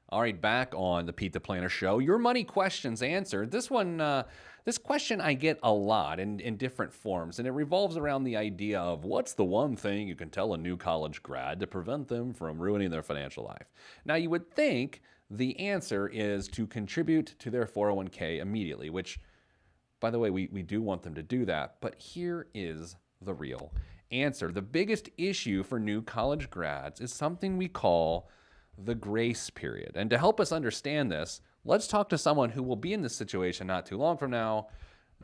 All right, back on the Pete the Planner Show. Your money questions answered. This question I get a lot in different forms, and it revolves around the idea of what's the one thing you can tell a new college grad to prevent them from ruining their financial life. Now, you would think the answer is to contribute to their 401k immediately, which, by the way, we do want them to do that. But here is the real answer. The biggest issue for new college grads is something we call the grace period. And to help us understand this, let's talk to someone who will be in this situation not too long from now,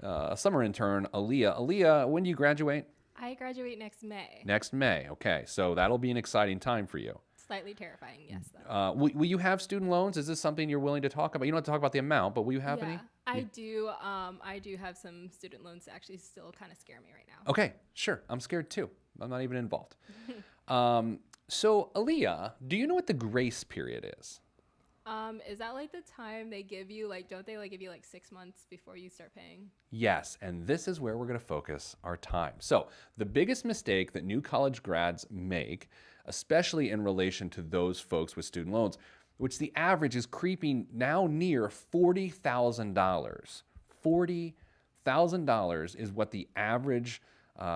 a summer intern, Aaliyah. Aaliyah, when do you graduate? I graduate next May. Next May. Okay, so that'll be an exciting time for you. Slightly terrifying, yes, though. Will you have student loans? Is this something you're willing to talk about? You don't have to talk about the amount, but will you have Yeah, any? I do. I do have some student loans that actually still kind of scare me right now. Okay, sure. I'm scared too. I'm not even involved. So, Aaliyah, do you know what the grace period is? Is that like the time they give you, like, don't they like give you like 6 months before you start paying? Yes, and this is where we're going to focus our time. So, the biggest mistake that new college grads make, especially in relation to those folks with student loans, which the average is creeping now near $40,000. $40,000 is what the average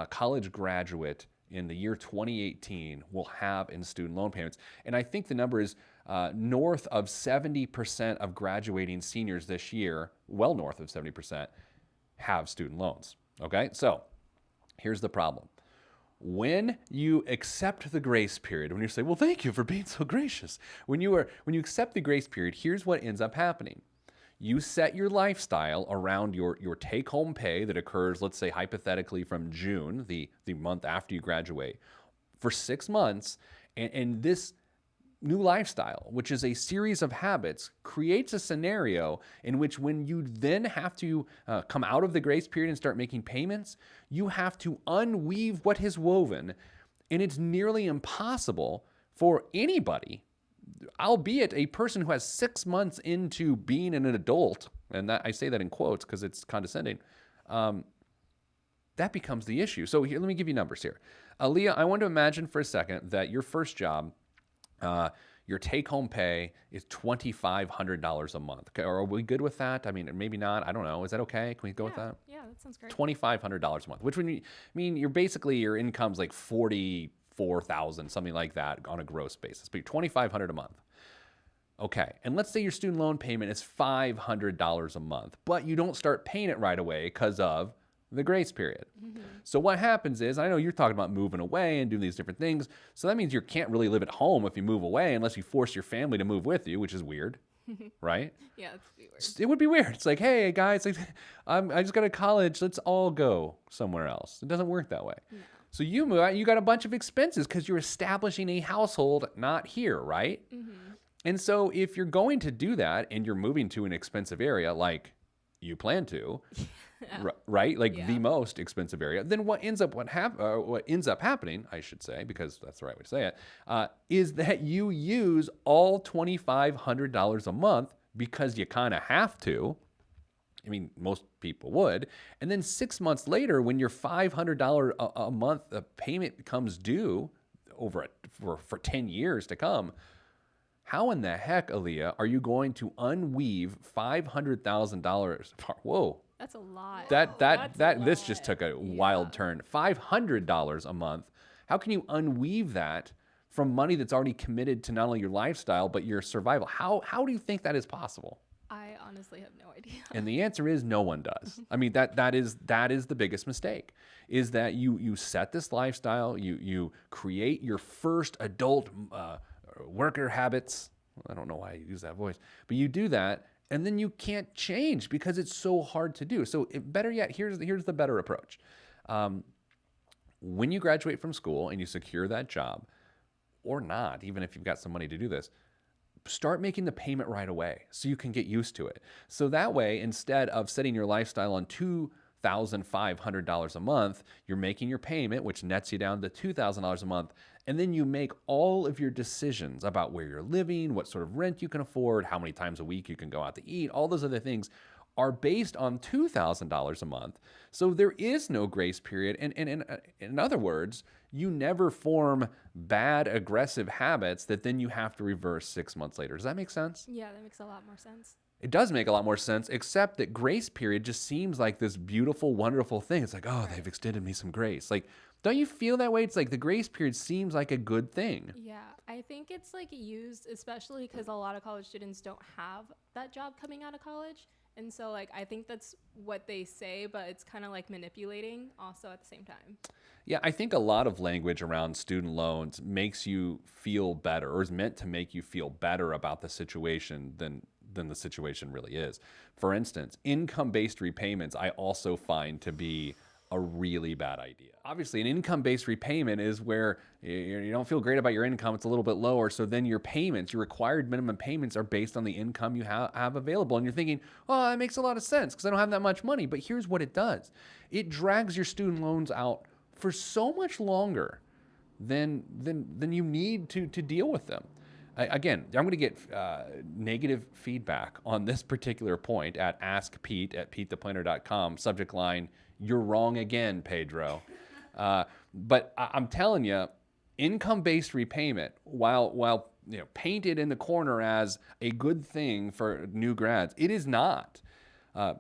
college graduate in the year 2018 will have in student loan payments. And I think the number is north of 70% of graduating seniors this year, well north of 70%, have student loans. Okay, so here's the problem. When you accept the grace period, when you say, well, thank you for being so gracious, when you accept the grace period, here's what ends up happening. You set your lifestyle around your take-home pay that occurs, let's say hypothetically from June, the month after you graduate, for 6 months, and this new lifestyle, which is a series of habits, creates a scenario in which when you then have to come out of the grace period and start making payments, you have to unweave what is woven, and it's nearly impossible for anybody, albeit a person who has 6 months into being an adult, and that I say that in quotes because it's condescending, that becomes the issue. So here, let me give you numbers here. Aaliyah, I want to imagine for a second that your first job, your take-home pay is $2,500 a month. Okay, are we good with that? I mean, maybe not. I don't know. Is that okay? Can we go with that? Yeah, that sounds great. $2,500 a month, which would mean you're basically, your income's like 44,000, something like that on a gross basis, but you're $2,500 a month. Okay, and let's say your student loan payment is $500 a month, but you don't start paying it right away because of the grace period. Mm-hmm. So what happens is, I know you're talking about moving away and doing these different things, so that means you can't really live at home if you move away unless you force your family to move with you, which is weird, right? Yeah, it's weird. It would be weird. It's like, hey guys, like, I just got to college, let's all go somewhere else. It doesn't work that way. No. So you move out, you got a bunch of expenses because you're establishing a household not here, right? Mm-hmm. And so if you're going to do that and you're moving to an expensive area like you plan to, right? Like the most expensive area, then what ends up happening, I should say, because that's the right way to say it, is that you use all $2,500 a month because you kind of have to. I mean, most people would. And then 6 months later, when your $500 a month payment comes due for 10 years to come, how in the heck, Aaliyah, are you going to unweave $500,000? Whoa. That's a lot. This just took a wild turn. $500 a month. How can you unweave that from money that's already committed to not only your lifestyle, but your survival? How do you think that is possible? I honestly have no idea. And the answer is no one does. I mean, that is the biggest mistake, is that you set this lifestyle, you create your first adult worker habits. I don't know why I use that voice, but you do that, and then you can't change because it's so hard to do. So better yet, here's the better approach. When you graduate from school and you secure that job, or not, even if you've got some money to do this, start making the payment right away so you can get used to it. So that way, instead of setting your lifestyle on $2,500 a month, you're making your payment, which nets you down to $2,000 a month. And then you make all of your decisions about where you're living, what sort of rent you can afford, how many times a week you can go out to eat, all those other things are based on $2,000 a month. So there is no grace period. And in other words, you never form bad, aggressive habits that then you have to reverse 6 months later. Does that make sense? Yeah, that makes a lot more sense. It does make a lot more sense, except that grace period just seems like this beautiful, wonderful thing. It's like, oh, they've extended me some grace. Like, don't you feel that way? It's like the grace period seems like a good thing. Yeah, I think it's like used, especially because a lot of college students don't have that job coming out of college. And so, like, I think that's what they say, but it's kind of like manipulating also at the same time. Yeah, I think a lot of language around student loans makes you feel better, or is meant to make you feel better about the situation than the situation really is. For instance, income-based repayments I also find to be a really bad idea. Obviously, an income-based repayment is where you don't feel great about your income, it's a little bit lower, so then your payments, your required minimum payments are based on the income you have available. And you're thinking, oh, that makes a lot of sense because I don't have that much money. But here's what it does. It drags your student loans out for so much longer than you need to deal with them. Again, I'm going to get negative feedback on this particular point at askpete@petetheplanner.com. Subject line, "You're wrong again, Pedro." But I'm telling you, income-based repayment, while painted in the corner as a good thing for new grads, it is not.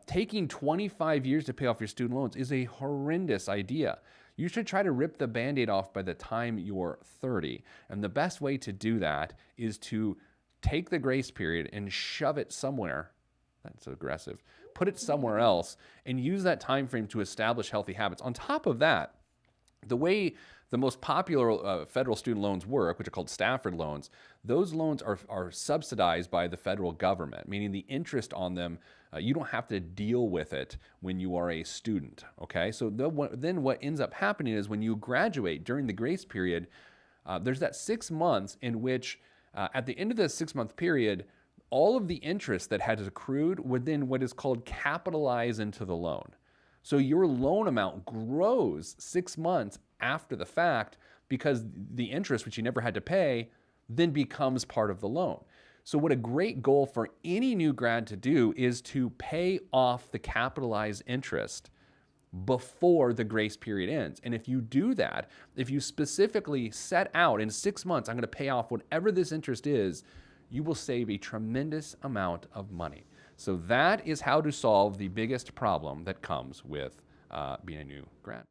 Taking 25 years to pay off your student loans is a horrendous idea. You should try to rip the Band-Aid off by the time you're 30. And the best way to do that is to take the grace period and shove it somewhere. That's aggressive. Put it somewhere else and use that time frame to establish healthy habits. On top of that, the way the most popular federal student loans work, which are called Stafford loans, those loans are subsidized by the federal government, meaning the interest on them, you don't have to deal with it when you are a student, okay? So then what ends up happening is when you graduate during the grace period, there's that 6 months in which, at the end of the 6-month period, all of the interest that had accrued would then what is called capitalize into the loan. So your loan amount grows 6 months after the fact because the interest, which you never had to pay, then becomes part of the loan. So what a great goal for any new grad to do is to pay off the capitalized interest before the grace period ends. And if you do that, if you specifically set out in 6 months, I'm going to pay off whatever this interest is, you will save a tremendous amount of money. So that is how to solve the biggest problem that comes with being a new grad.